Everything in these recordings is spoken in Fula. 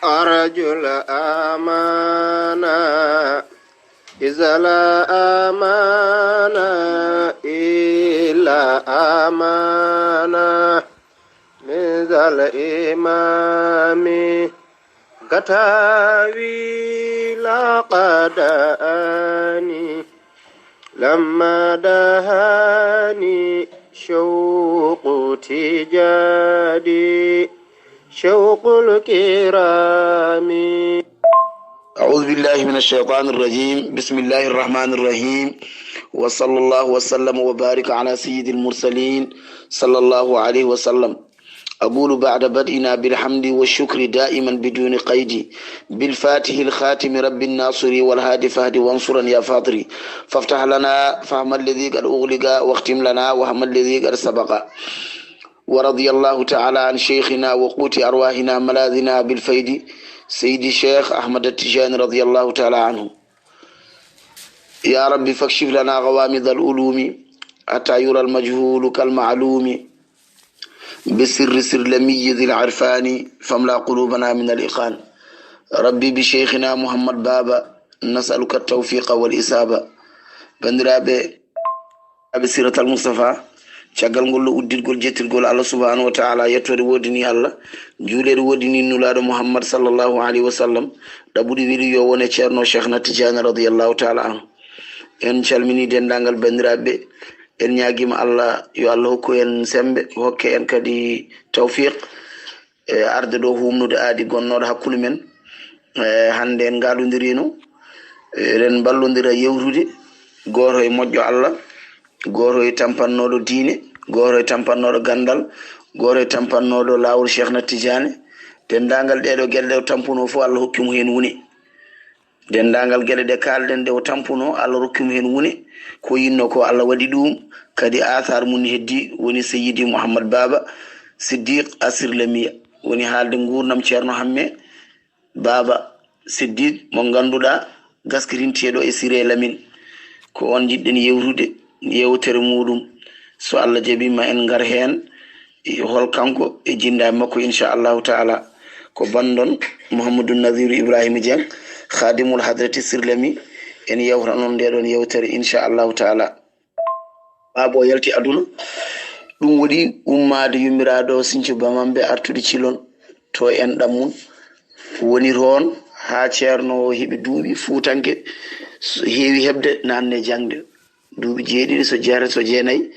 أرجو الأمانة إذا لا أمانة إلا أمانة من ذا الإمام كتابي لقد أني لما دهاني شوق تجادي شوق الكرام. أعوذ بالله من الشيطان الرجيم. بسم الله الرحمن الرحيم، وصلى الله وسلم وبارك على سيد المرسلين صلى الله عليه وسلم. أقول بعد بدئنا بالحمد والشكر دائما بدون قيد، بالفاتح الخاتم رب الناصر والهادي فهد وانصرا يا فاطري، فافتح لنا فهم الذي قد أغلق واختم لنا وهم الذي قد سبق. ورضي الله تعالى عن شيخنا وقوت أرواحنا ملاذنا بالفيد سيدي الشيخ أحمد التجاني رضي الله تعالى عنه. يا رب فاكشف لنا غوامض الألوم حتى يرى المجهول كالمعلوم، بسر سرلمي ذي العرفان فاملأ قلوبنا من الإقان. ربي بشيخنا محمد بابا نسألك التوفيق والإسابة. بندرابي بسيرة المصطفى caggal ngol udditgol jettirgol Allah subhanahu wa ta'ala, yettode wodini Allah, juulede wodini nulaɗo Muhammad sallallahu alaihi wa sallam, ɗaɓɓuɗi wiɗi yo wone ceerno Cheikh na Tidiane radiyallahu ta'ala anhu. En calmini dendagal bandiraɓe, en ñaguima Allah yo Allah hokku en sembe, hokke en kadi tawfiq arde ɗo humnude aadi gonnoɗo hakkude men. Hande en ngaɗodirino eɗen ballodira yewtude, goto e moƴƴo Allah, goto e tampannoɗo diine, goto e tampannoɗo gandal, goto e tampannoɗo lawol Cheikh na Tidiane. Dendagal ɗeɗo gueɗe ɗe o tampuno fo Allah hokkimo hen wune. Dendagal gueɗe ɗe kalɗen ɗe o tampuno Allah rokkimo hen wune. Ko yinno ko Allah waɗi ɗum, kadi athar mum heddi woni Seydi Mouhammad Baba Siddiq Asirlamiya, woni haalde gurnam ceerno hamme Baba Siddiq mo ganduɗa gaskirinteɗo e Siré Lamine. Ko on jiɗɗen yewtude yewtere muɗum, so Allah jabima en ngar hen hol kanko e jinda makko inchallahu taala. Ko bandon Mouhamadou Naziru Ibrahima Dieng, khadimul hadrati Sirlami, en yewta noon ndeɗon yewtere inchallahu taala. Babo yalti aduna ɗum waɗi ummade yummiraɗo Sinthiou Bamambe artude Cilon to en ɗam mum woni toon ha ceerno heeɓi duuɓi fuutanke heewi hebde nanne jangde duuɓi jeeɗiɗi so jeere so jeenayi.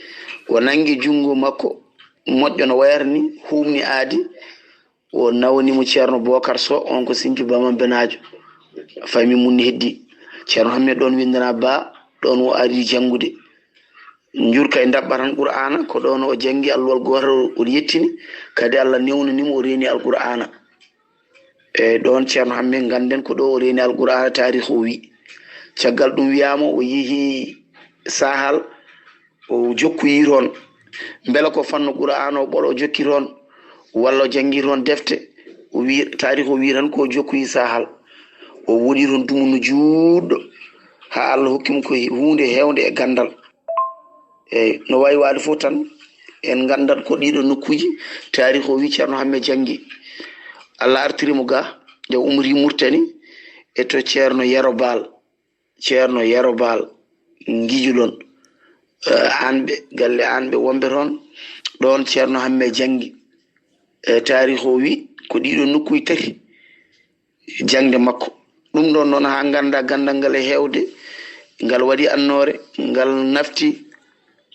O nangi jungo makko moƴƴo no wayarni humni aadi, o nawnimo ceerno Bocar Sow, on ko Sinthiou Bamambe najo, fami mum heddi. Ceerno hamme ɗon windana ba, ɗon o ari jangude jurka e dabɓatan Qur'ana, ko ɗon o jangi alluwal goto o yettini, kadi Allah newnanimo o reeni alqur'ana. E ɗon ceerno hamme ganden ko ɗo o reeni alqur'ana tarihu o wi. Caggal ɗum wiyama o yeehi sahal o jokkoyi toon, beela ko fanno Qur'ana o ɓolo o jokki toon, walla o jangi toon defte, o wi tarihu o wi tan ko jokkoyi sahal, o woni toon dumunu juɗɗo ha Allah hokkimo ko hunde hewde e gandal. Eyyi no wawi wade fof tan en gandat ko ɗiɗo nokkuji tarihu o wi ceerno hamme jangi. Allah artirimo ga nde umri Murtani e to ceerno Yerobal Ngijulon, anɓe galle anɓe wonɓe toon ɗon ceerno hamme jangi. Tarihu o wi ko ɗiɗo nokkuji tati jangde makko. ɗum ɗon noon ha ganda gandal ngal e hewde ngal waɗi annore, ngal nafti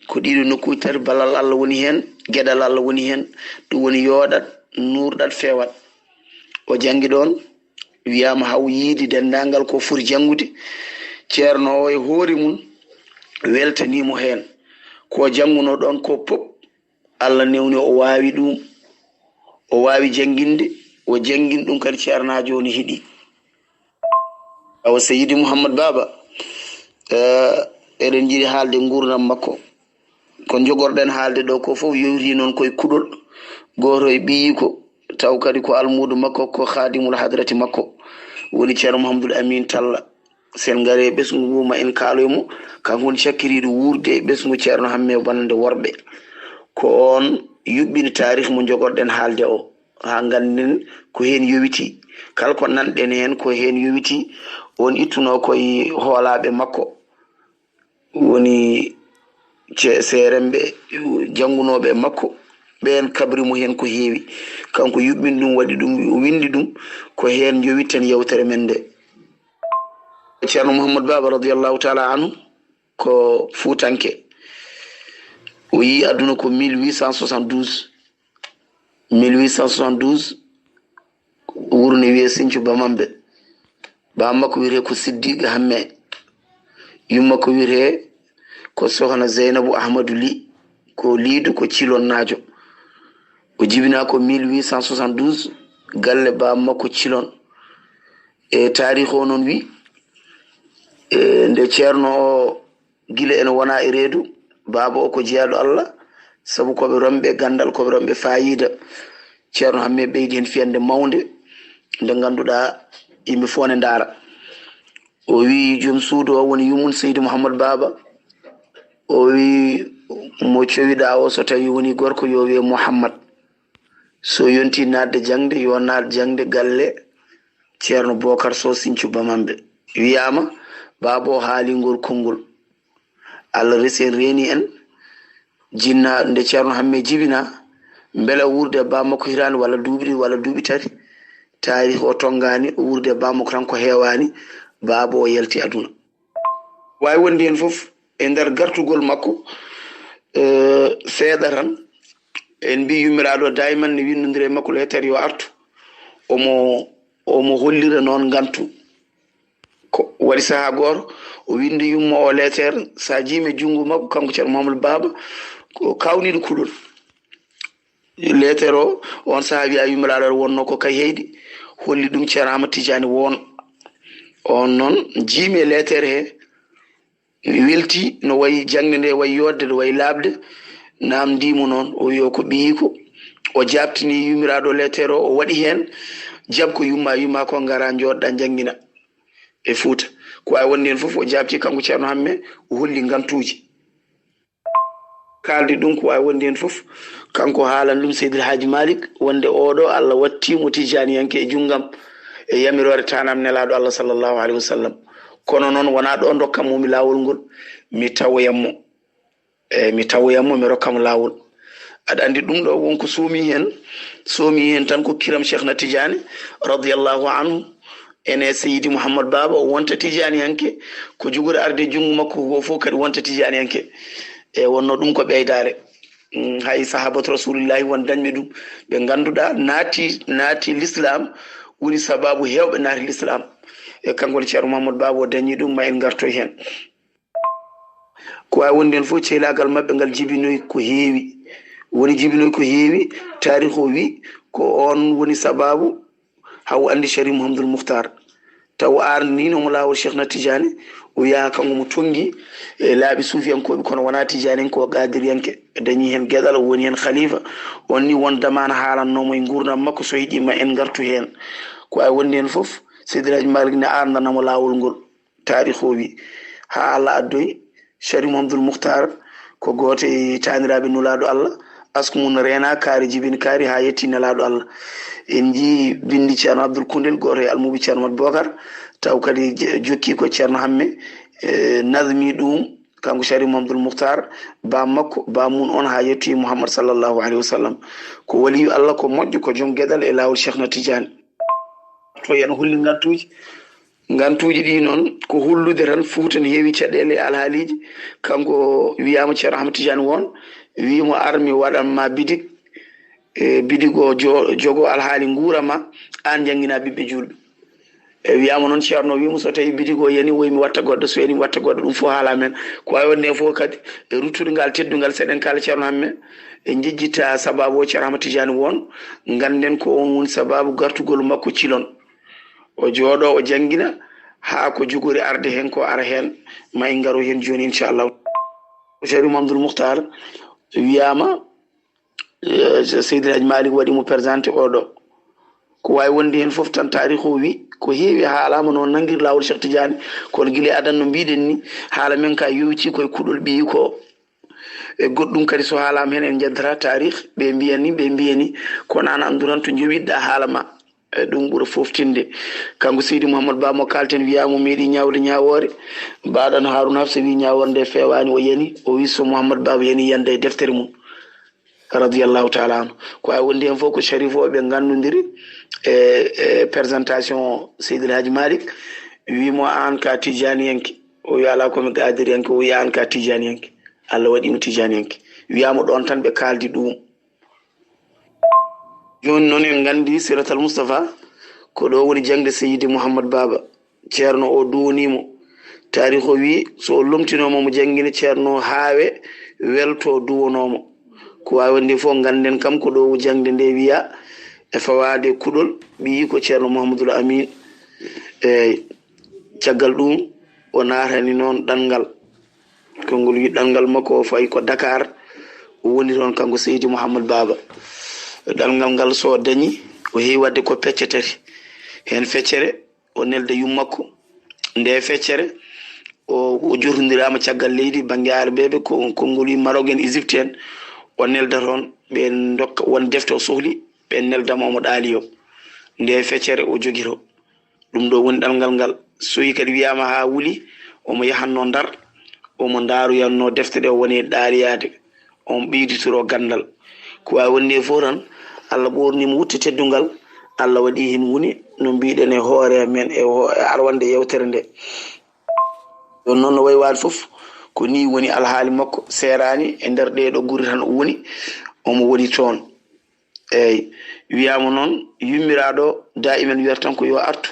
ko ɗiɗo nokkuji tati. Balal Allah woni hen, gueɗal Allah woni hen, ɗum woni yooɗat nurɗat fewat. O jangi ɗon wiyama haw yiidi dendagal ko foti jangude. Ceerno o e hoore mum weltanimo hen ko janguno ɗon ko pop. Allah newni o wawi ɗum, o wawi janginde, o jangin ɗum kadi ceernajo ni hiɗi. Awa Seydi Mouhammad Baba eɗen jiiɗi haalde gurdam makko, ko jogorɗen haalde ɗo ko fof yowti noon koye kuɗol goto e ɓiyiko, taw kadi ko almudu makko ko khadimul hadrati makko woni ceerno Mouhamadoul Amine Talla. sen gare ɓesgu nguma en kaaloymo kanko woni cakkiriɗo wurde e ɓesgu ceerno hamme bannde worɓe ko on yuɓɓini tarikh mo jogorɗen haalde o ha ganden ko hen yowiti kala ko nanɗen hen ko hen yowiti on ittuno koye hoolaɓe makko woni seeremɓe jangunoɓe makko ɓen kabrimu hen ko heewi kanko yuɓɓini ɗum waɗi ɗum windi ɗum ko hen jowitten yewtere men nde. ceerno mouhamadou baba radiallahu taala anhu ko fuutanke o yi aduna ko 1872 wuro ne wiye Sinthiou Bamamɓe bammakko wiyete ko Siddiqe Hamme yummakko wiyete ko sohna Zeynabou Ahmadou Ly ko liidu ko Cilonnajo o jibina ko 1872 galle bammakko Cilon e tarikh o noon wi nde ceerno o gila ene wona e reedu baaba o ko jeyaɗo Allah sabu koɓe romɓe gandal koɓe romɓe fayida ceerno Hamme ɓeydi hen fiyande mawde nde ganduɗa yimɓe fof ne ndaara o wi joom suudu o woni yumum Seydi Mouhamadou Baba o wi mo cowiɗa o so tawi woni gorko yo wiye Mouhammad so yonti nadde jangde yo naat jangde galle ceerno Bocar Sow Sinthiou Bamamɓe wiyama baaba o haalingol konngol Allah resen reeni en jinna nde ceerno Hamme jibina beele wurde bammakko hirani walla duuɓi ɗiɗi walla duuɓi tati tarikh o tongani o wurde bammakko tan ko heewani baaba o yalti aduna wawi wonde hen foof e nder gartugol makko seeɗa tan en mbi yummiraɗo dayman ne windodiri e makko letere yo artu omo hollira noon gantu ko waɗi saaha goto o windi yumma o letere sa jimi jungo makko kanko ceerno Mouhamadou Baba ko kawniɗo kuɗol letere o on saaha wiya yummiraɗo wonno ko kay heydi holli ɗum ceerno Ahmad Tidiane won on noon jiimi e letere he welti no wayi jangde nde wayi yodde no wayi labde namdimo noon o wi ko ɓiyiko o jabtini yummiraɗo letere o waɗi hen jabko yumma ko ngara joɗɗa jangguina e Fouta ko wawi wonde hen foof o jabti kanko ceerno Hamme o holli gantuji kaldi ɗum ko wawi wonde hen foof kanko haalan ɗum Seydil Hadji Malick wonde oɗo Allah wattimo tijaniyanke e junggam e yamirore tanam nelaɗo Allah sallllahu alayhi wa sallam kono noon wona ɗo dokkatmomi lawol ngol mi tawoyanmo mi rokkamo lawol aɗa andi ɗum ɗo wonko soomi hen tan ko kiram Cheikhna Tidiane radiallahu anhu ene Seydi Mouhamadou Baba o wonta tijaniyanke ko jogori arde jungo makko go fof kadi wonta tijaniyanke e wonno ɗum ko ɓeydare hay sahabatu rasulillahi won dañɓe ɗum ɓe ganduɗa naati l'islam woni sababu hewɓe naati l'islam e kanko ne ceerno Mouhamadou Baba o dañi ɗum ma en gartoy hen ko wawi wonde hen fof cehlagal mabɓe ngal jibinoyi ko heewi tarikh o wi ko on woni sababu haw andi Sharif Mouhamadoul Moukhtar taw arninomo lawol Cheikhna Tidiane o wiya kanko mo tongi e laaɓi suufiyankoɓe kono wona Tidiane ko gadiriyanke dañi hen gueɗal o woni hen khalifa on ni won damana haalannomo e gurdam makko so yiɗima en gartu hen ko wawi wonde hen foof Seydi Hadji Malick ne ardanamo lawol ngol tarikh o wi ha Allah addoyi Sharif Mouhamadoul Moukhtar ko goto e taniraɓe nulaɗo Allah asku mum rena kaari jibini kaari ha yetti nelaɗo Allah en jii bindi ceerno Abdoul Koundel goto e almuɓe ceerno Mat Bocar taw kadi jokki ko ceerno Hamme nazmi ɗum kanko Sharif Mouhamadoul Moukhtar bammakko bamum on ha yetti Mouhammad sallllahu alayhi wa sallam ko waliyu Allah ko moƴƴo ko joom gueɗal e lawol Cheikhna Tidiane to yen holli gantuji ɗi noon ko hullude tan Fouta ne heewi caɗele alhaaliji kanko wiyama ceerno Ahmad Tidiane won wimo armi waɗanma bidig bidig o jogo alhaali guurama an jangguina ɓiɓɓe julɓe e wiyama noon ceerno wimo so tawi bidig o yani woymi watta goɗɗo so yani watta goɗɗo ɗum fof haala men ko wawi wonde fof kadi e ruttude ngal teddugal seɗen kala ceerno Hamme e jejjita sababu o ceerno Ahmad Tidiane won ganden ko on woni sababu gartugol makko Cilon o jooɗo o jangguina ha ko jogori arde hen ko ara hen ma en garo hen joni inchallah Sharif Mouhamadoul Moukhtar wiyama Seydi Hadji Malick waɗimo présenté oɗo ko wawi wonde hen foof tan tarikh o wi ko heewi haalama noon nanguir lawol Cheikh Tidiane kono guila adan no mbiɗen ni haala men ka yowiti koye kuɗol ɓiyi ko e goɗɗum kadi so haalama hen en jaddata tarih ɓe mbiyani kono an anduran to jowiɗɗa haala ma ɗum ɓuura foftinde. Kanko Seydi Mouhamadou Ba mo kalten wiyamo meeɗi ñawde ñawore mbaɗano Harouna Hafsa wi ñawore nde fewani o yani o wi so Mouhamadou Ba yani yande e deftere mum radiyallahu taala anu ko a wondi hen fof ko Sharif oɓe gandodiri e présentation Seydi El Hadji Malick wimo an ka tijaniyanke o wi ala komi gadiriyanke o wi an ka tijaniyanke Allah waɗimo tijaniyanke wiyamo ɗon tan ɓe kaldi ɗum. Joni noon en gandi Siratal Moustapha ko ɗo woni jangde Seydi Mouhamadou Baba ceerno o duwonimo tarikh o wi so lomtinomo mo jangguini ceerno haawe welto duwonomo ko wawi nde fof ganden kam ko ɗo jangde nde wiya e fawade kuɗol ɓi ko ceerno Mouhamadoul Amine eyyi caggal ɗum o natani noon ɗangal kongol wi ɗangal makko o fayi ko Dakar o woni toon kanko Seydi Mouhamadou Baba ɗangal ngal so dañi o heewi wadde ko pecce tati hen feccere o nelde yummakko nde feccere o jortodirama caggal leydi banggue arɓeɓe kongol wi Maroc en Égypte en o nelda toon ɓe dokka won defte o sohli ɓe neldama omo ɗaali o nde feccere o jogito ɗum ɗo woni ɗalngal ngal soyi kadi wiyama ha wuuli omo yahanno Ndar omo daroyanno defte ɗe o woni ɗaaliyade on ɓeyditoro gandal ko wawi wonde fof tan Allah ɓornimo wutte teddugal Allah waɗi hen woni no mbiɗen e hoore men e arwande yewtere nde ɗon noon no way wade foof ko ni woni alhaali makko serani e nder ɗeɗo guri tan o woni omo woni toon eyyi wiyama noon yummiraɗo daimen wiyata tan ko yo artu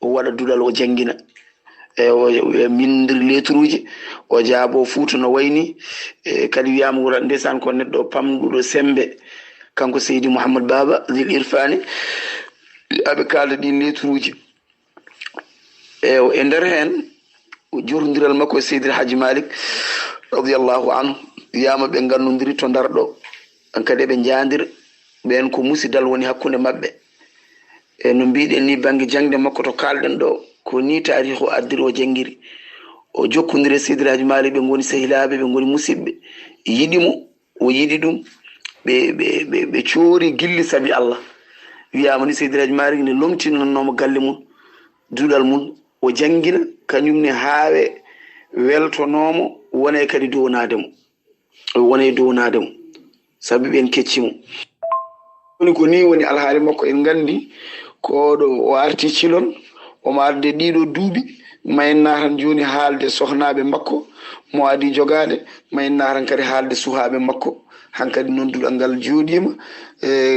o waɗa duɗal o jangguina e mindir lettre uji o jaabo Fouta no wayni kadi wiyama wurat ndesan ko neɗɗo pamɗuɗo sembe kanko Seydi Mouhamadou Baba Zil Irfani aɓe kalda ɗin lettre uji e nder hen jorodiral makko e Seydi El Hadji Malick radiyallahu anhu wiyama ɓe gandodiri to Ndar ɗo kadi ɓe jandira ɓen ko musidal woni hakkude mabɓe e no mbiɗen ni banggue jangde makko to kalɗen ɗo ko ni tarikh o addiri o jangguiri o jokkodiri Seydi El Hadji Malick ɓe goni sehilaɓe ɓe goni musidɓe yiɗimo o yiɗi ɗum ɓe coori gilli saabi Allah wiyama ni Seydi El Hadji Malick ne lomtinannomo galle mum duɗal mum o jangguina kañumne haawe weltonomo wona kadi downademo wona downademo saabi ɓen keccimo woni ko ni woni alhaali makko en gandi koɗo o arti Cilon omo arde ɗiɗo duuɓi mayinna tan joni haalde sohnaɓe makko mo adi jogade mayinna tan kadi haalde suhaɓe makko hankadi noon duɗal ngal jooɗima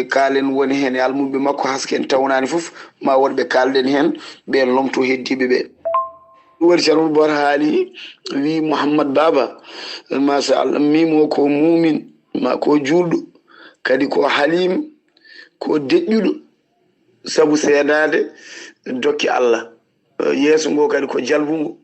kaalen woni hen e almuɓe makko haske en tawnani foof ma wonɓe kalden hen ɓen lomto heddiɓe ɓe ɗum waɗi Ceerno Bor haali wi Mouhamadou Baba machallah mimo ko mumin ma ko julɗo kadi ko halim ko deƴƴuɗo saabu seedade dokki Allah yeeso ngo kadi ko jalbugo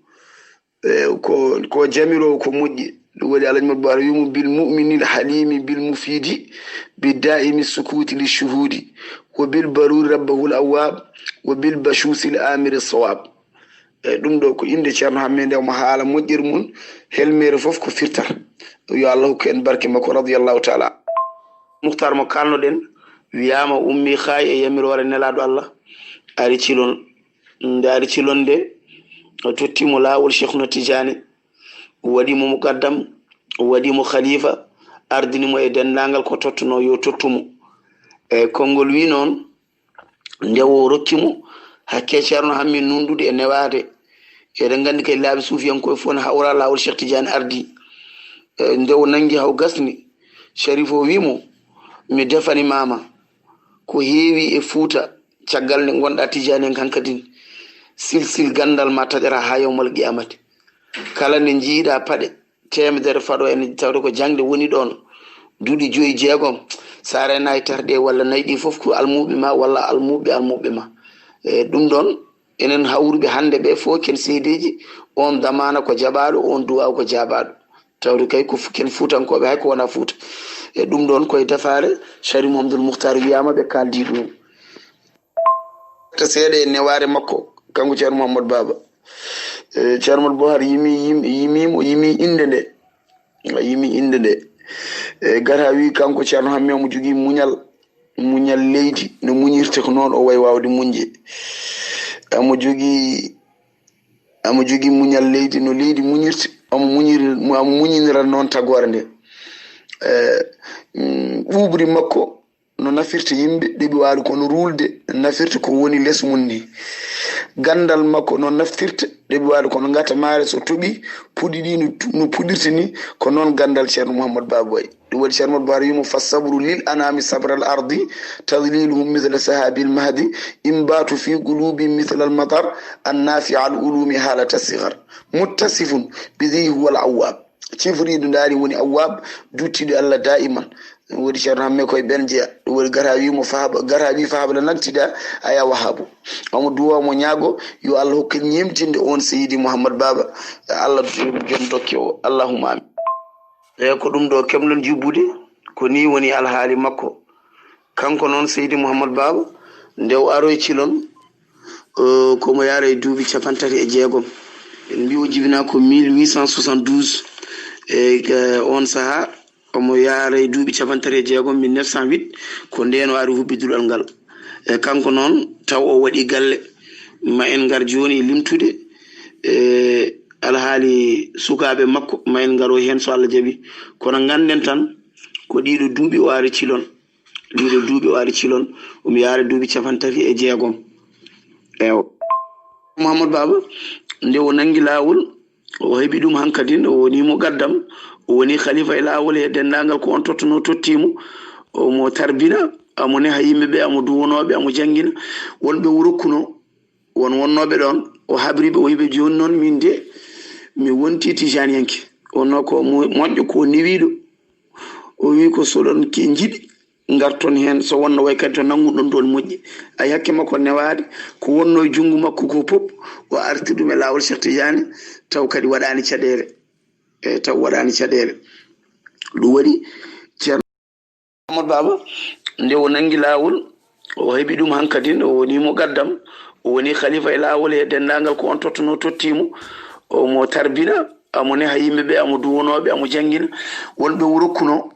ko jamirowo ko moƴƴi ɗum waɗi Alhaji Modou Bara wimo bil muminil halimi bil mufidi bi daimi sukuti li shuhudi wa bil baruri rabbahul awwab wa bil bashusil amiri sawab ɗum ɗo ko inde Ceerno Hammede nde omo haala moƴƴir mum helmere foof ko firtar yo Allah hokku en barke makko radiyallahu taala Mukhtar mo kalnoɗen wiyama ummi khaay e yamirore nelaɗo Allah ari Cilon nde ari Cilon nde o tottimo laawol Cheikhna Tidiane waɗimo muqaddam waɗimo khalifa ardinimo e dendagal ko tottuno yo tottumo e konngol wi noon nde o rokkimo hakke Ceerno Hammi nundude e newade eɗen gandi kay laaɓe suufiyankoye fof ne hawra laawol Cheikh Tidiane ardi nde o nangi haw gasni Sharif o wimo mi defani mama ko heewi e Fouta caggal nde gonɗa Tidiane en hankadin silsil gandal ma taƴata ha yawmal qiyamati kala nde jiiɗa paɗe temedere faɗo ene tawde ko jangde woni ɗon duuɗi 5 6 sa renayi tarɗe walla nayi ɗi foof ko almuɓe ma walla almuɓe ma ɗum ɗon enen hawruɓe hande ɓe fof ken seedeji on damana ko jaɓaɗo on duwaw ko jabaɗo tawde kay ko ken Fuutankoɓe hay ko wona Fouta e ɗum ɗon koye defare Sharif Mouhamadoul Moukhtar wiyama ɓe kaldi ɗum ta seeɗa e neware makko kanko Ceerno Mouhamadou Baba Ceerno Mouhamadou Bouhar yimi inde nde gara wi kanko ceerno hamme mo jogui muñal leydi no muñirte ko noon o way wawde muñje amo jogui muñal leydi no leydi muñirte amo muñinira noon tagore nde ɓuɓri makko no nafirta yimɓe ɗeɓi waali kono rulde nafirta ko woni less mum ni gandal makko no naftirta ɗeɓi waali kono gata maare so toɓi puɗi ɗi no puɗirta ni ko noon gandal ceerno mouhamadou baba way ɗum waɗi ceerno mouhamadou baba wimo fa sabru lil anami sabra al ardi tadliluhum mithla sahabi l mahdi imbatu fi qulubi mithla al matar annafi al ulumi halata sigar muttasifun bihi huwa al awwab cifriɗo ndaari woni awwab duttiɗo allah daiman wodi ceerno hamme koye ɓen jeeya ɗum waɗi gara wimo gara wi fahabla nagtiɗa aya wahabu omo duwamo ñaago yo allah hokka ñemtinde on seydi mouhamadou baba allah joom dokke o allahuma amin eyi ko ɗum ɗo kemlon jibbude ko ni woni alhaali makko kanko noon seydi mouhamadou baba nde o aroye cilon komo yaara e duuɓi 36 en mbi o jibina ko 1872 on saaha omo yaara e duuɓi 36 1908 ko ndeno ari hubbidulal ngal kanko noon taw o waɗi galle ma en ngar joni e limtude alhaali sukaɓe makko ma en ngaro hen so Allah jaaɓi kono ganden tan ko ɗiɗo duuɓi o ari cilon omo yaara duuɓi 36 ewo mouhamadou baba nde o nangi lawol o heeɓi ɗum hankkadin o wonimo gaddam o woni khalifa e lawol e dendagal ko on tottuno tottimo omo tarbina amo neha yimɓeɓe amo duwonoɓe amo jangguina wonɓe wurokkuno wonnoɓe ɗon o habriɓe o yiɓe joni noon min de mi wonti tijaniyanke wonno ko moƴƴo ko newiɗo o wi ko soɗon ke jiiɗi garton hen so wonno way kadi to nangguɗon ɗon moƴƴi ay hakke makko newade ko wonno e junggo makko ko pop o arti ɗum e lawol Cheikh Tidiane taw kadi waɗani caɗele ɗum waɗi ceerno mouhamadou baba nde o nangi lawol o heeɓi ɗum hankkadin o wonimo gaddam o woni khalifa e lawol e dendagal ko on tottuno tottimo omo tarbina amo neha yimɓeɓe amo duwonoɓe amo jangguina wonɓe wurokkuno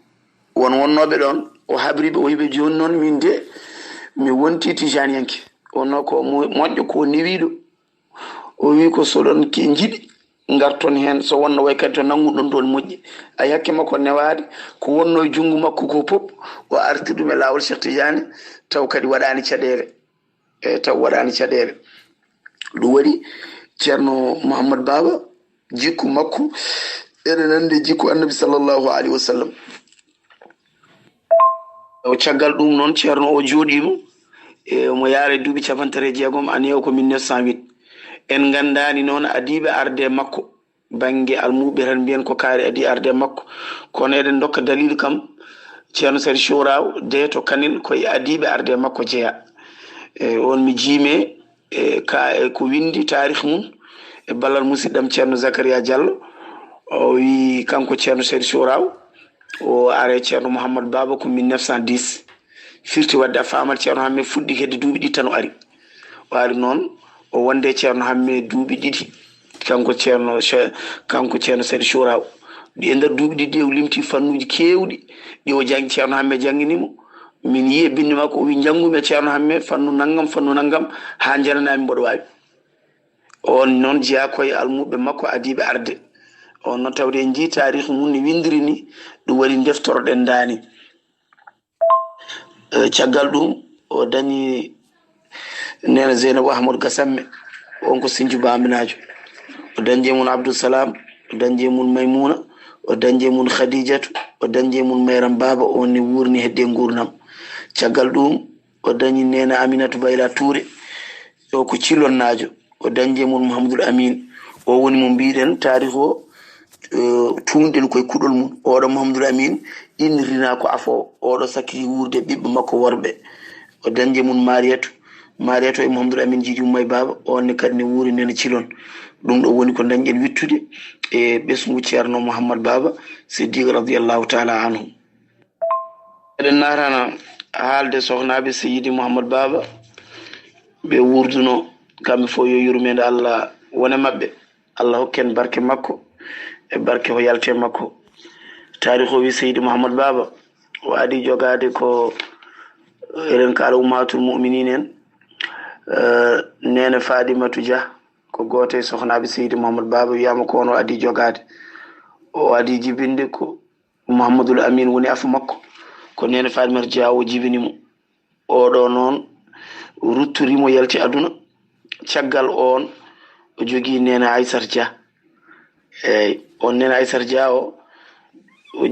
wonnoɓe ɗon o habriɓe o yiɓe joni noon min de mi wonti tijaniyanke wonno ko moƴƴo ko newiɗo o wi ko soɗon ke jiiɗi garton hen so wonno way kadi to nangguɗon ɗon moƴƴi ay hakke makko newade ko wonno e junggo makko ko pop o arti ɗum e lawol Cheikh Tidiane taw kadi waɗani caɗele ɗum waɗi ceerno mouhamadou baba jikku makko ene nande jikku annabi sallllahu alayhi wa sallam o caggal ɗum noon ceerno o jooɗimo omo yaara duuɓi 36 ane o ko 1908 en gandani noon adiɓe arde makko banggue almuɓe tan mbiyen ko kaari adi arde makko kono eɗen dokka dalilu kam ceerno Sari Souraw de to kanin koye adiɓe arde makko jeeya on mi jiime ko windi tarikh mum e ballal musidɗam ceerno Zacharia Diallo o wi kanko ceerno Sari Souraw o are ceerno mouhamadou baba ko 1910 firti wadde a famal ceerno hamme fuɗɗi hedde duuɓi ɗiɗi tan o ari noon o wonde ceerno hamme duuɓi ɗiɗi kanko ceerno Sari Souraw ɗi e nder duuɓi ɗiɗi o limti fannuji kewɗi ɗi o jangi ceerno hamme jangguinimo min yi e bindi makko o wi janggumi ceerno hamme fannu naggam ha jaranami mboɗo wawi on noon jeeya koye almuɓe makko adiɓe arde on noon tawde en jii tarikh mum ni windiri ni ɗum waɗi deftoroɗen dani caggal ɗum o dañi nena Zeynabou Ahmadou Gassamme on ko Sinthio Baminajo o dañje mun Abdoussalam o dañje mun Maymouna o dañje mun Khadijatu o dañje mun Mayram Baba on ni wurni hedde gurnam caggal ɗum o dañi nena Aminatou Bayla Touré o ko Cilonnajo o dañje mun Mouhamadoul Amine o woni mo mbiɗen tarikh o tumɗen koye kuɗol mum oɗo Mouhamadoul Amine innirina ko afo oɗo sakkiti wurde ɓiɓɓe makko worɓe o dañje mun Mariatou e Mouhamadoul Amine Djidji May Baba on ne kadi ne wuuri nene Cilon ɗum ɗo woni ko dañƴen wittude e ɓesgu ceerno Mouhamadou Baba Siddiq radiallahu taala anhu eɗen natana haalde sohnaɓe Seydi Mouhamadou Baba ɓe wurduno kamɓe fof yo yurmede Allah wone mabɓe Allah hokken barke makko e barke ko yalte makko tarikh o wi seydi mouhamadou baba o adi jogade ko eren ka ummatul mu'minin nene Fadimatu Dia ko goto e sohnaɓe seydi mouhamadou baba wiyama ko ono adi jogade o adi jibinde ko Mouhamadoul Amin woni afu makko ko nene Fadimatu Dia o jibinimo oɗo noon ruttorimo yalti aduna caggal on o jogui nene Aissata Dia eyyi on nene Aissata Dia o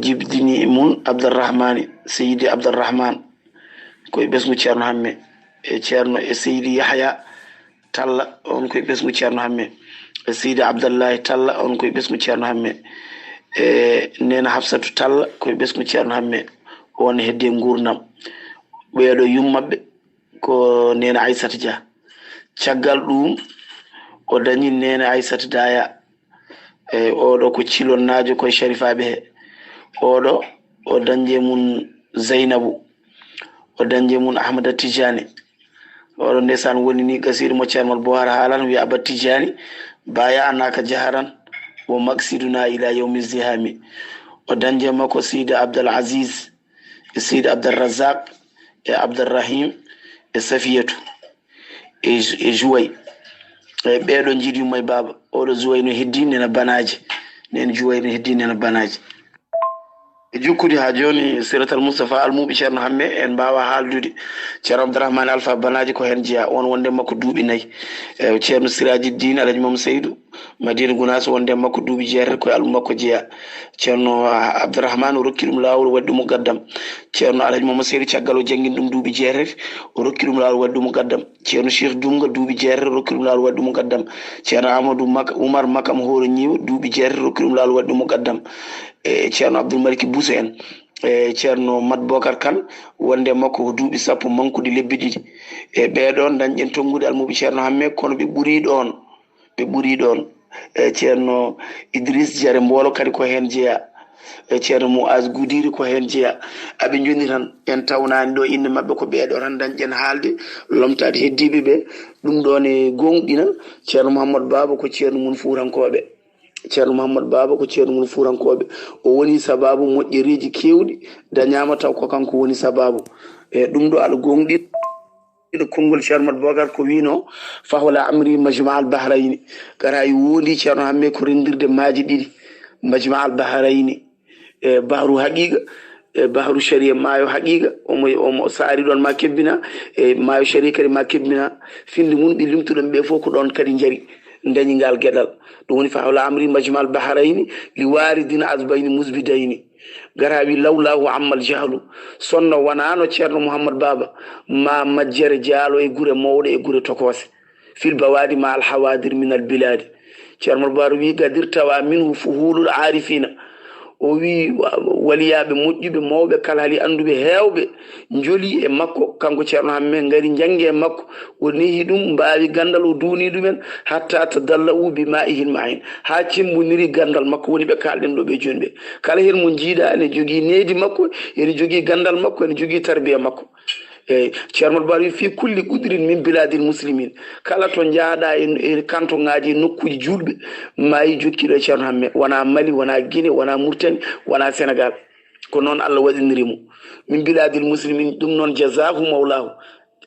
jibdini mun Abdourahmane Seydi Abdourahmane koye ɓesgu ceerno hamme e ceerno e Seydi Yahya Talla on koye ɓesgu ceerno hamme e Seydi Abdallahi Talla on koye ɓesgu ceerno hamme e nena Hafsatu Talla koye ɓesgu ceerno hamme on hedde gurdam ɓeeɗo yummaɓe ko nena Aissata Dia caggal ɗum o dañi nena Aissata Daya e oɗo ko cilonnajo koye sharifaɓe he oɗo o dañje mum Zainabu o dañje mum Ahmada Tijani oɗo ndesan woni ni gasiri mo ceermal Bohar haalan wiya Abba Tijani baya annaka jaharan wo maksiduna ila yawmi zihami o dañje makko Sidi Abdul Aziz e Sidi Abdul Razak e Abdurrahim e Safiyatu e Jouway e ɓeɗo jiiɗimo e baba oɗo Jouway no heddi nena banaji nen Jouway no heddi nena banaji e jukkude ha joni Siratal Moustapha almuɓe ceerno hamme en mbawa haaldude ceerno Abdourahmane Alpha banaji ko hen jeeya on wonde makko duuɓi nayyi e ceerno Siraji Dine Alaji Mama Seydou Madina Gounass wonde makko duuɓi jeetati koye almu makko jeeya ceerno Abdourahmane o rokki ɗum lawol waɗi ɗum gaddam ceerno Alaji Mama Seydou caggal o jangguini ɗum duuɓi jeetati o rokki ɗum lawol waɗi ɗum gaddam ceerno Cheikh Dunga duuɓi jeetati rokki ɗum lawol waɗi ɗum gaddam ceerno Amadou Oumar Makam Horo Ñiwa duuɓi jeetati rokki ɗum lawol waɗi ɗum gaddam e ceerno Abdoul Malik Bousso en e ceerno Mat Bocar Kane wonde makko ko duuɓi sappo mankude lebbi ɗiɗi e ɓeɗon dañƴen tongude almuɓe ceerno hamme kono ɓe ɓuuri ɗon e ceerno Idriss Diare Mbolo kadi ko hen jeeya e ceerno Mouaz Goudiri ko hen jeeya aɓe joni tan en tawnani ɗo inde mabɓe ko ɓeɗo tan dañƴen haalde lomtade heddiɓe ɓe ɗum ɗon e gonɗina ceerno Mouhamadou Baba ko ceerno mun Fuurankoɓe ceerno Mouhamadou Baba ko ceerno mun Fuurankoɓe o woni sababu moƴƴeriji kewɗi dañama taw ko kanko woni sababu e ɗum ɗo aɗa gonɗi ɗo konngol ceerno Mat Bocar ko wino fahola amri majma al bahrayni gara i wondi ceerno hamme ko rendirde maaji ɗiɗi majma al bahrayni e bahru haqiqa e bahru sharia maayo haqiqa omo saari ɗon ma kebbina e maayo sharia kadi ma kebbina finde mum ɗi limtuɗon ɓe fof ko ɗon kadi jari dañigal gueɗal ɗum woni fahola amri majma al bahrayni li waridina asbayni musbidayni gara wi lawlahu ammal jahlu sonno wonano ceerno Mouhamadou Baba ma majjere jaalo e gure mawɗe e gure tokose fil bawadi ma al hawadir min al biladi ceerno Mouhamadou Baba wi gadir tawa minhu fuhulul arifina o wi waliyaɓe moƴƴuɓe mawɓe kala haali anduɓe hewɓe joli e makko kanko ceerno hamme gari jangi e makko o nehi ɗum mbawi gandal o duuni ɗumen hatta tadalla u bi ma ihin ma hen ha cimboniri gandal makko woni ɓe kalɗen ɗo ɓe joni ɓe kala hen mo jiiɗa ene jogui needi makko ene jogui gandal makko ene jogui tarbiya makko eyyi ceerno Baba wi fi kulli qudrin min biladil muslimin kala to jaaɗa e canton ngaji nokkuji julɓe mayi jokkiɗo e ceerno hamme wona Mali wona Guinée wona Mauritanie wona Sénégal ko noon Allah waɗinirimo min biladil muslimin ɗum noon jazahu mawlahu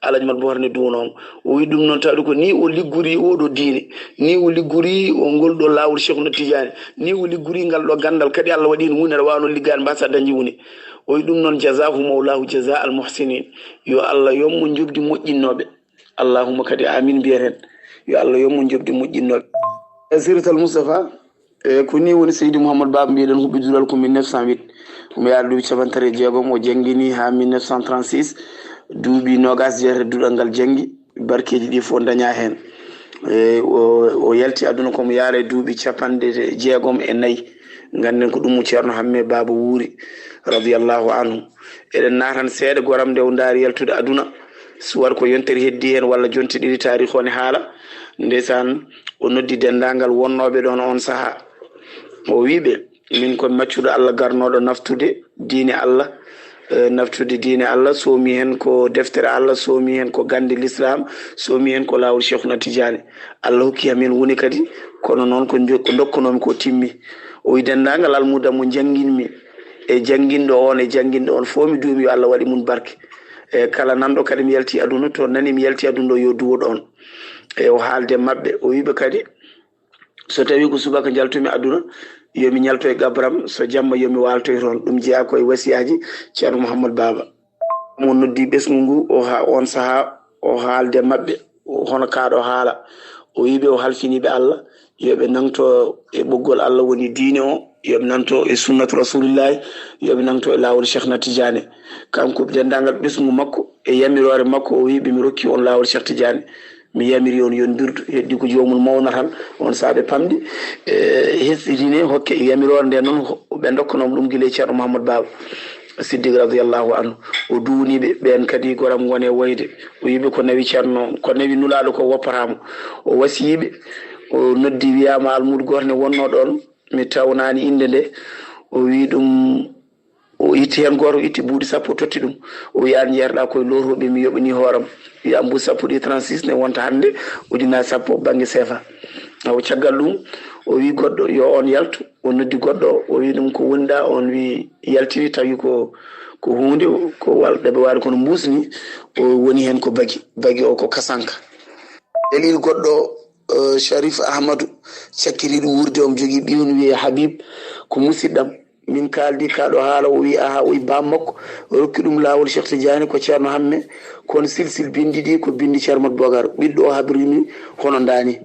Alaji Mat Bocar ne duwnomo o wi ɗum noon tawde ko ni o liggori oɗo diine ni o liggori o ngol ɗo lawol Cheikhna Tidiane ni o liggori ngal ɗo gandal kadi Allah waɗino hunde aɗa wawno liggade mbasa dañi woni o wi ɗum noon jazahu mawlahu jaza al muhsinin yo Allah yommo jobdi moƴƴinnoɓe allahumma kadi amin mbiyeten yo Allah yommo jobdi moƴƴinnoɓe Siratal Moustapha e ko ni woni Seydi Mouhamadou Baba mbiɗen huɓɓidulal ko 1908 omo yaara duuɓi 36 o jangguini ha 1936 duuɓi nogas jeetati duɗal ngal janggi barkeji ɗi fof daña hen o yalti aduna komo yaara e duuɓi 64 ganden ko ɗum ceerno hamme Baba wuuri radiyallahu anhu eɗen natan seeɗa goram nde o daari yaltude aduna suwat ko yontere heddi hen walla jonte ɗiɗi tarikh one haala ndesan o noddi dendagal wonnoɓe ɗon on saaha o wiɓe min komi maccuɗo Allah garnoɗo naftude diine Allah soomi hen ko deftere Allah soomi hen ko gande l'islam soomi hen ko lawol Cheikhna Tidiane Allah hokki amin woni kadi kono noon ko dokkunomi ko timmi o wi dendagal almuda mo janginmi e jangguinɗo on e jangguinɗo on fof mi duumi yo Allah waɗi mun barke e kala nanɗo kadi mi yalti aduna to nani mi yalti aduna ɗo yo duwoɗo on e o haalde mabɓe o wiɓe kadi so tawi ko subaka jaltumi aduna yomi ñalto e gabram so jamma yomi walto e toon ɗum jeeya koye wasiyaji ceerno Mouhamadou Baba mo noddi ɓesgu ngu on saaha o haalde mabɓe hono kaɗo haala o wiɓe o halfiniɓe Allah yoɓe nanto e ɓoggol Allah woni diine o yoɓe nanto e sunnatu rasulillahi yoɓe nanto e lawol Cheikh na Tidiane kanko dendagal ɓesgu makko e yamirore makko o wiɓe mi rokki on lawol Cheikh Tidiane mi yamiri on yondirdu heddi ko jomum mawna tan on saaɓe pamɗi hetɗitine hokke yamirore nde noon ɓe dokkanoma ɗum guila ceerno Mouhamadou Baba Siddiq radiallahu anhu o duuniɓe ɓen kadi goram wone woyde o yiɓe ko nawi ceerno ko nawi nulaɗo ko woppatamo o wasiyiɓe o noddi wiyama almudo goto ne wonno ɗon mi tawnani inde nde o wi ɗum o itti hen goto itti buuɗi sappo totti ɗum o wiyani jeerɗa koye loroɓe mi yoɓani hooram wiyam buuɗi sappo ɗi 36 ne wonta hande ujunnaje sappo banggue sefa o caggal ɗum o wi goɗɗo yo on yaltu o noddi goɗɗo o wi ɗum ko wonɗa on wi yaltini tawi ko hunde ko ɗeɓe waɗi kono mbusni o woni hen ko bagi o ko kasanka dalil goɗɗo Sharif Ahmadou cakkiriɗo wurde omo jogui ɓiwno wiye Habib ko musidɗam min kaldi kaɗo haala o wi aha o wi bam makko o rokki ɗum lawol Cheikh Tidiane ko ceerno hamme kono silsil bindi ɗi ko bindi ceerno Bogar ɓiɗɗo o habrini hono dani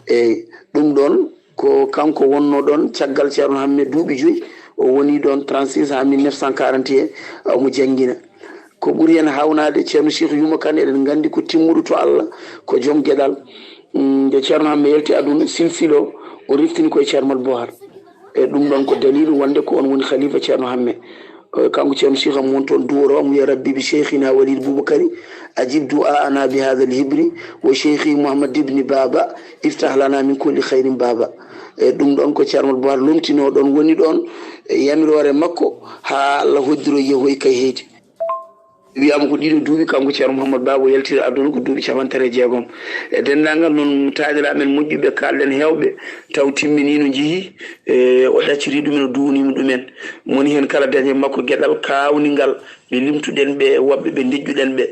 eyyi ɗum ɗon ko kanko wonno ɗon caggal ceerno hamme duuɓi 5 o woni ɗon 36 ha 1941 omo jangguina ko ɓuuri hen hawnade ceerno Cheikh Yuma Kane eɗen gandi ko timmuɗo to Allah ko joom gueɗal nde ceerno hamme yalti aduna silsilo o riftini koye ceerno Bohar e ɗum ɗon ko dalilu wonde ko on woni khalifa ceerno hamme kanko ceerno Cheikh am won toon duworo omo wiya rabbi bi cheikhina Walid Boubacar ajib du'ana bi hadha al-hibri wa cheikhi Mouhamad ibn Baba iftah lana min kulli khairin Baba e ɗum ɗon ko ceerno Bohar lomtino ɗon woni ɗon yamirore makko ha Allah hoddiro yeehoy kay heedi wiyama ko ɗiɗo duuɓi kanko ceerno Mouhamadou Baba yaltiri aduna ko duuɓi 56 e dendagal noon taajira men moƴƴuɓe kalɗen hewɓe taw timminino jeehi o ɗacciri ɗumen o duunima ɗumen moni hen kala dañe makko gueɗal kawnigal ɓe limtuɗen ɓe woɓɓe ɓe dejjuɗen ɓe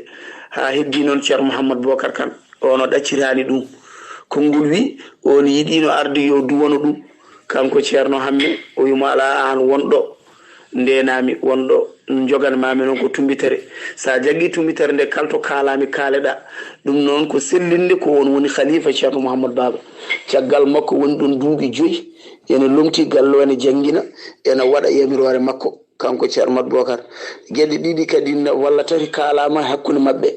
ha heddi noon ceerno Mouhamadou Bocar Kane ono ɗaccirani ɗum konngol wi on yiɗino arde yo duwono ɗum kanko ceerno hamme o wima ala an wonɗo ndenami wonɗo joganmami noon ko tumbitere sa jaggi tumbitere nde kalto kalami kaaleɗa ɗum noon ko sellinde ko on woni khalifa ceerno Mouhamadou Baba caggal makko woni ɗon duuɓi 5 ene lomti gallo ene jangguina ene waɗa yamirore makko kanko ceerno Madou Bocar gueɗe ɗiɗi kadi walla tati kalama hakkude mabɓe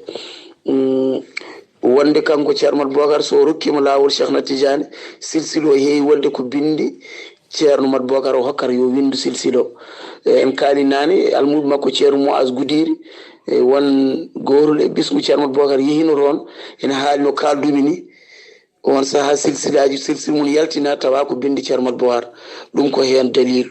wonde kanko ceerno Madou Bocar so rokkima lawol Cheikh na Tidiane silsilo heewi wonde ko bindi ceerno Madou Bocar o hokkata yo windu silsilo en kaali nani almuɓe makko ceerno Mouaz Goudiri won gorol e bismu ceerno Madou Bocar yehino toon ene haali no kaldumi ni on saaha silsilaji silsil mum yaltina tawa ko bindi ceerno Madou Bocar ɗum ko hen dalilu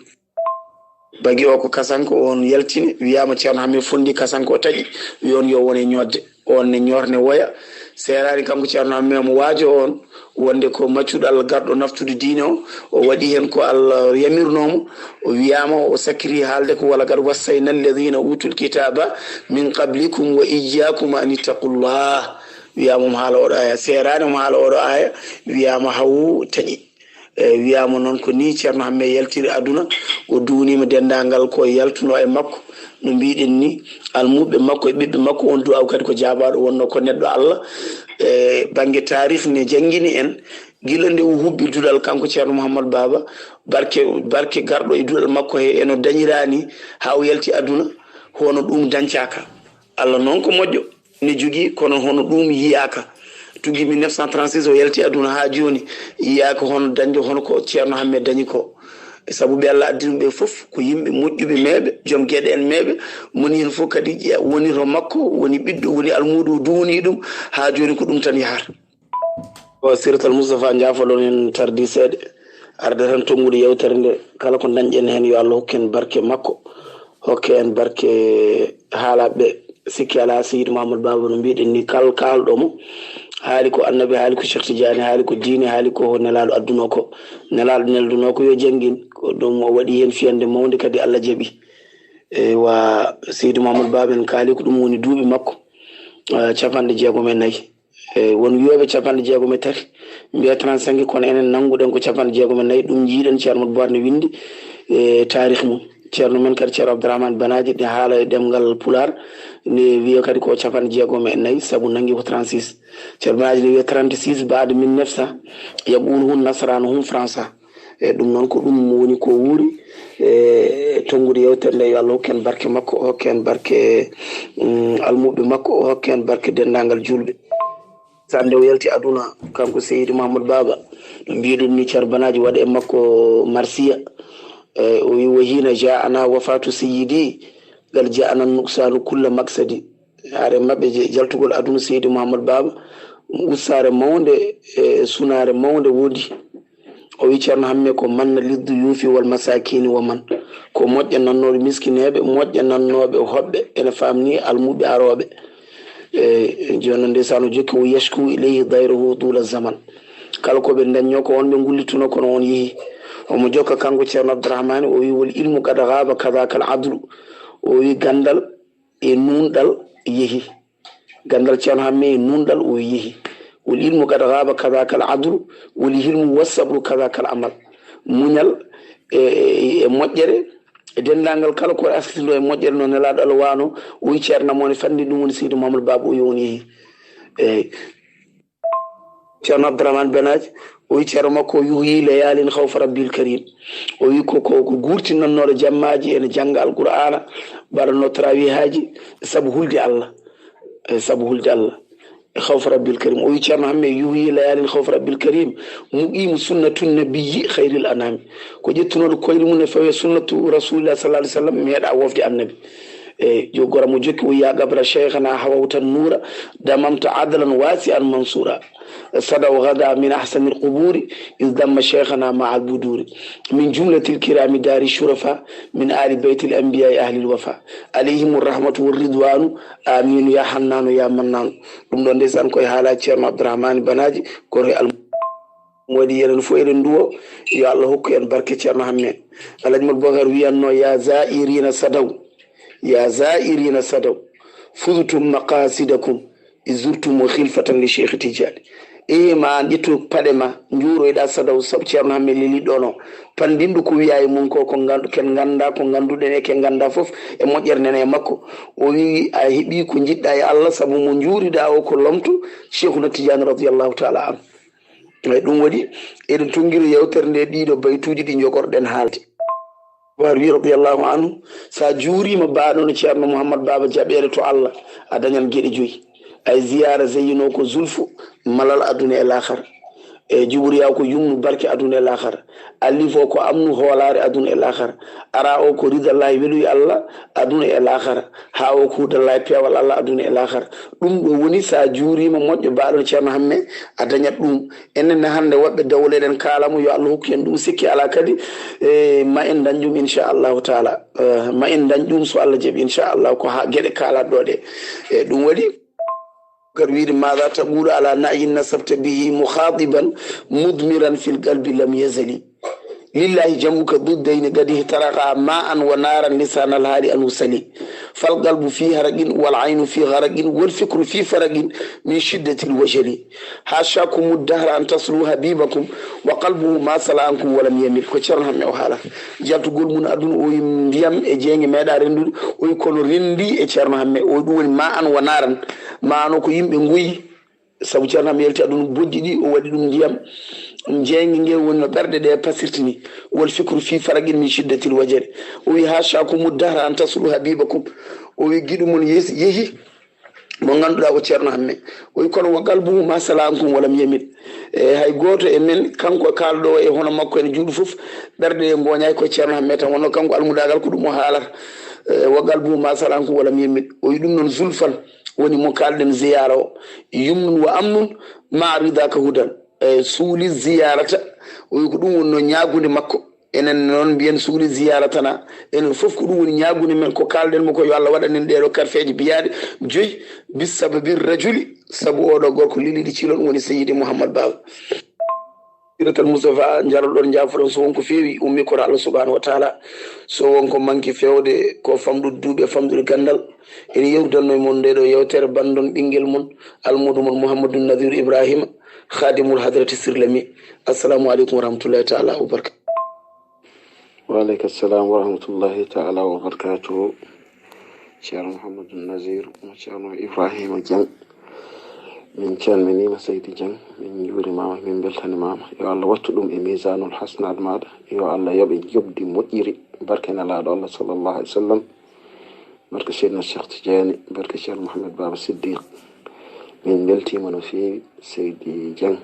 bagi o ko kasanko on yaltini wiyama ceerno hamme fondi kasanko o taaƴi wi on yo wone ñodde on ne ñorne woya serani kanko ceerno hamme mo waajo on wonde ko maccuɗo Allah garɗo naftude diine o waɗi hen ko Allah yamirnomo o wiyama o sakkiri haalde ko wala gad wassayna alladhina utul kitaba min qablikum wa iyyakum an ittaqullah wiyama mo haala oɗo aya serani mo haala oɗo aya wiyama haw taƴi wiyama noon ko ni ceerno hamme yaltiri aduna o duunima dendagal ko yaltuno e makko no mbiɗen ni almuɓe makko e ɓiɓɓe makko on du'aw kadi ko jabaɗo wonno ko neɗɗo Allah e banggue tarikh ne jangguini en gila nde o hubbi duɗal kanko ceerno Mouhamadou Baba barke garɗo e duɗal makko he eno dañirani ha o yalti aduna hono ɗum dañcaka Allah noon ko moƴƴo ne jogui kono hono ɗum yiyaka tugui 1936 o yalti aduna ha joni yiyaka hono dañde hono ko ceerno hamme dañi ko sabu ɓe Allah addino ɓe foof ko yimɓe moƴƴuɓe meɓe joom gueɗe en meɓe moni hen foof kadi woni to makko woni ɓiɗɗo woni almudo duuni ɗum ha joni ko ɗum tan yahata o siratal Moustapha jafalon en tardi seeɗa arde tan tongude yewtere nde kala ko dañƴen hen yo Allah hokke en barke makko hokke en barke haalaɓe sikki ala Seydou Mamadou Baba no mbiɗen ni kalɗo mo haali ko annabi haali ko Cheikh Tidiane haali ko diine haali ko nelaɗo adduno ko nelaɗo nelduno ko yo jangguin ko ɗum o waɗi hen fiyande mawde kadi Allah jaaɓi wa seydi mamadou baben kaali ko ɗum woni duuɓi makko 64 won wiyoɓe 64 mbiya 35 kono enen nanguɗen ko 64 ɗum jiiɗen ceerno Amadou Bakar ne windi tarikh mum ceerno men kadi ceerno Abdourahmane Banaji ɗe haala e ɗemgal pular ne wiya kadi ko 64 saabu nangi ko 36 ceerno Banaji ne wiya 36 baade 1900 yaqulu hun nasranu hum français ɗum noon ko ɗum woni ko wuuri tongude yewtere nde yo Allah hokken barke makko o hokken barke almuɓe makko o hokken barke dendagal julɓe sa nde o yalti aduna kanko Seydi Mahamadou Baba no mbiɗum ni ceerno Banaji waɗa e makko marsiya o wi wa hina ja'ana wafatu sayyidi gal ja'ana nuksanu kulla maksadi are mabɓe jaltugol aduna Seydi Mahamadou Baba ussare mawde sunare mawde woodi o wi ceerno hamme ko manna liddu yuufi wal masakini wa man ko moƴƴa nannoɓe miskineɓe moƴƴa nannoɓe hoɓɓe ene famni almuɓe aroɓe joni ndeysaan o jokki o yashku ilayhi dayruhu dula zaman kala koɓe dañño ko on ɓe gullituno kono on yeehi omo jokka kanko ceerno Abdourahmane o wi wol ilmu kad gaba kada kal adlu o wi gandal e nunɗal yeehi gandal ceerno hamme e nunɗal o yeehi wol ilmu kad gaba kada kal adlu wol hilmu wassabru kada kal amal muñal e moƴƴere e dendagal kala ko askitindo e moƴƴere noon nelaɗo Allah wano o wi ceerno mone fandi ɗum woni Seydi Mahamadou Baba o yoni yeehi eyyi ceerno Abdourahmane Benaji o wi ceerno makko o yuhi layalin khawfa rabbil karim o wi ko gurtinannoɗo jammaji ene jangga alqur'ana mbaɗanno tarawih haji saabu hulde Allah saabu hulde Allah khawfa rabbil karim o wi ceerno hamme yuhi layalin khawfa rabbil karim muqimu sunnatun nabiyyi khairil anami ko ƴettunoɗo koyɗe mum ne fawe sunnatu rasulillah sallallahu alaihi wasallam meeɗa wofde annabi jo gora mo jokki o ya gabra cheikhana hawawtan nura damamta adlan wasi an mansura sadaw gada min ahsani alquburi iz damma cheikhana ma albuduri min jumlati alkirami dari shurafa min ali bayti alanbiya ahli alwafa alayhim arrahmatu warridwanu amin ya hannanu ya mannanu ɗum ɗon ndesan koye haala ceerno Abdourahmane Banaji koto al waɗi yenen fof eɗen duwo yo Allah hokku en barke ceerno hamme Alhaji Modou Bakar wiyanno ya zairina sadaw يا زائرين صدوا فذتم مقاصدكم إزرتم خلفة لشيخ تجاري ما جيتو padema njuro ida sadaw sab ceerno hamme lili dono pandindu ko wiya e mun ko gandu ken ganda ko gandude ken ganda fof e moƴƴere nene makko o wi a hebi ko jidda e Allah sabu mo njurida o ko lomtu Cheikhuna Tidiane radiyallahu ta'ala an ɗum waɗi eɗen tongiru yewtere nde ɗiɗo baytuji ɗi jogorɗen haalde wi radiyallahu anhu sa juurima baɗono ceerno Mouhamadou Baba jaɓere to Allah a dañan gueɗe joyyi ay ziyara zeyino ko zulfu malal aduna e lahara e juɓuriya ko yumnu barke aduna e lahara allifo ko amnu hoolare aduna e lahara ara o ko ridallahi weluyi Allah aduna e lahara ha o ko hudallahi pewal Allah aduna e lahara ɗum ɗo woni sa juurima moƴƴo baɗono ceerno hamme a dañat ɗum enenne hande woɓɓe dawleɗen kalamo yo Allah hokku en ɗum sikki ala kadi ma en dañ ɗum inchallahu taala ma en dañ ɗum so Allah jaaɓi inchallah ko ha gueɗe kalaɗo ɗo ɗe e ɗum waɗi كرويد ماذا تقول على نعي نسبت به مخاطبا مدمرا في القلب لم يزل لله جمعك ضدين قد اهترقا ماء ونارا لسان الهادي المسلي فالقلب فيه هرق والعين فيه غرق والفكر فيه فرق من شدة الوجل حاشاكم الدهر أن تصلوا حبيبكم وقلبه ما سلانكم ولم يمل كشرها موحالا جالت قول من أدون ويمديم اجيني ميدا رندو ويكون رندي اشارنا هم ويدون ماء ونارا ما أنوكو يمبنغوي sabu ceerno mi yelti aduna bojji ɗi o waɗi ɗum ndiyam jeengi ngel woni no ɓerɗe ɗe pasirtini wol fikru fi faragin min shiddatil wajari o wi hasha ko muddahra an taslu habibakum o wi giɗu mum yeehi mo ganduɗa ko ceerno hamme o wi kono wo galbuhu ma salankum walam yamil hay goto e men kanko kalɗo e hono makko ene juuɗu foof ɓerɗe ɗe goñay ko ceerno hamme tan wonno kanko almudagal ko ɗum o haalata wo galbuhu ma salankum walam yamil o wi ɗum noon zulfan woni mo kalden ziyara o yumnun wa amnun ma ridaka hudan suuli ziyarata o wi ko ɗum woni no ñagude makko enen noon mbiyen suuli ziyaratana enen fof ko ɗum woni ñagude men ko kalden mo ko yo Allah waɗanen ɗeɗo karfeji biyaɗe joyi bisababi rajuli sabu oɗo gorko liliɗi cilon woni Seydi Mouhamadou Baba siratal Mustafa jarol ɗon jafuɗon so wonko feewi ummi koto Allah subhanahu wa taala, so wonko manki fewde ko famɗude duuɓi e famɗude gandal. ene yewdanno e mon nde ɗo yewtere bandon ɓinguel mon almudu mon Mouhamadou Nadir Ibrahima khadimul hadrati sirlami. assalamu aleykum wa rahmatullahi taala wa barakatuh. وعليك السلام ورحمة الله تعالى وبركاته. شيخ محمد النزير وشيخ إبراهيم جن من كان مني ما سيدي جن من يوري ماما من بلتني ماما يا الله وتدوم ميزان الحسن الماده يا الله يبدي مؤيري بركنا الله صلى الله عليه وسلم. بركة سيدنا الشيخ تجاني بركة الشيخ محمد باب الصديق من بلتي من في سيدي جن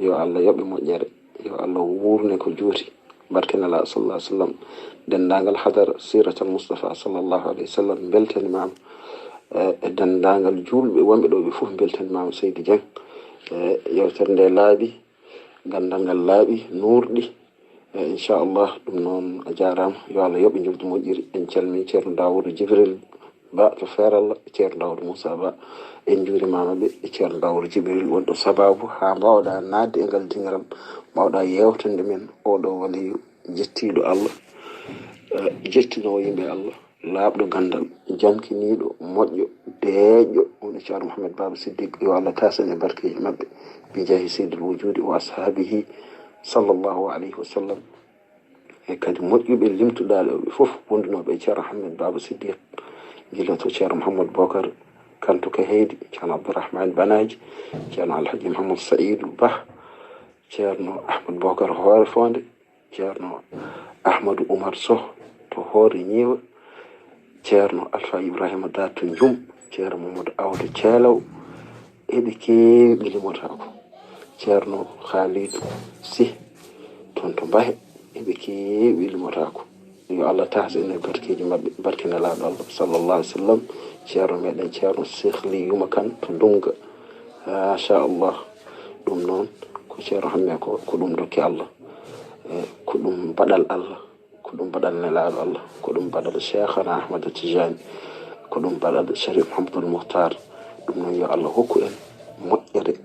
يا الله يبدي مؤيري يا الله وورني كجوري بركنا الله صلى الله عليه وسلم. دندانgal hadar siratal Mustafa sallallahu alaihi wasallam beltani mama dendangal julɓe wonɓe ɗo ɓe fof beltani mama Seydi Dieng. yewtere nde laaɓi gandal ngal laaɓi nurɗi inchallah. ɗum noon a jarama yo Allah yoɓe jofdi moƴƴiri. en calmini ceerno Daouda Djibril Ba to Feralla e ceerno Daouda Moussa Ba en juurimama ɓe e ceerno Daouda Djibril wonɗo sababu ha mbawɗa nadde e ngal dingaram mbawɗa yewtande men oɗo waliyu jettiɗo Allah jettinowo yimɓe Allah laaɓɗo gandal jamkiniɗo moƴƴo deeƴƴo woni ceerno Mouhamed Baba Siddiq. yo Allah tasan e barkeji mabɓe bi jahi seydil wujudi wa ashabihi sallallahu alayhi wa sallam. e kadi moƴƴuɓe limtuɗaɗe ɓe fof wondunoɓe e ceerno Mouhamed Baba Siddiq gila to ceerno Mouhamadou Bocar Kantu ka heydi, ceerno Abdourahmane Banaji, ceerno Alhaji Mouhamadou Saïdou Ba, ceerno Ahmadou Bocar Hoore Fonde, ceerno Ahmadou Oumar Sow to Hoore Ñiiwa, ceerno Alpha Ibrahima Datu Njum, ceerno Mamadou Awdo Ceelaw, eɓe keewi ɓe limotako, ceerno Khalidou Sy toon to Mbahe, eɓe keewi ɓe limotako. yo Allah tahsa en e barkeji mabɓe barkinelaɗo Allah sallallahu alaihi wa sallam. ceerno meɗen ceerno Sehli Yuma Kan to Dunga, machallah. ɗum noon ko ceerno hamme ko ɗum dokki Allah, ko ɗum baɗal Allah, ko ɗum baɗal nelaɗo Allah, ko ɗum baɗal Cheikhana Ahmad Tijani, ko ɗum baɗal Sharif Mouhamadoul Mouhtar. ɗum noon yo Allah hokku en moƴƴere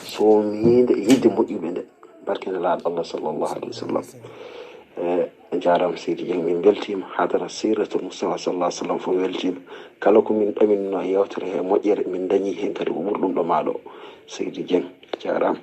soomide yidde moƴƴuɓe nde barkinelaɗo Allah sallallahu alaihi wa sallam. jarama Seydi Dieng min beltima hadara siratul Mustafa sallallahu alaihi wa sallam fo weltima kala ko min ɗaminno yewtere he moƴƴere min dañi hen kadi ko ɓurɗum ɗo maɗo Seydi Dieng jarama.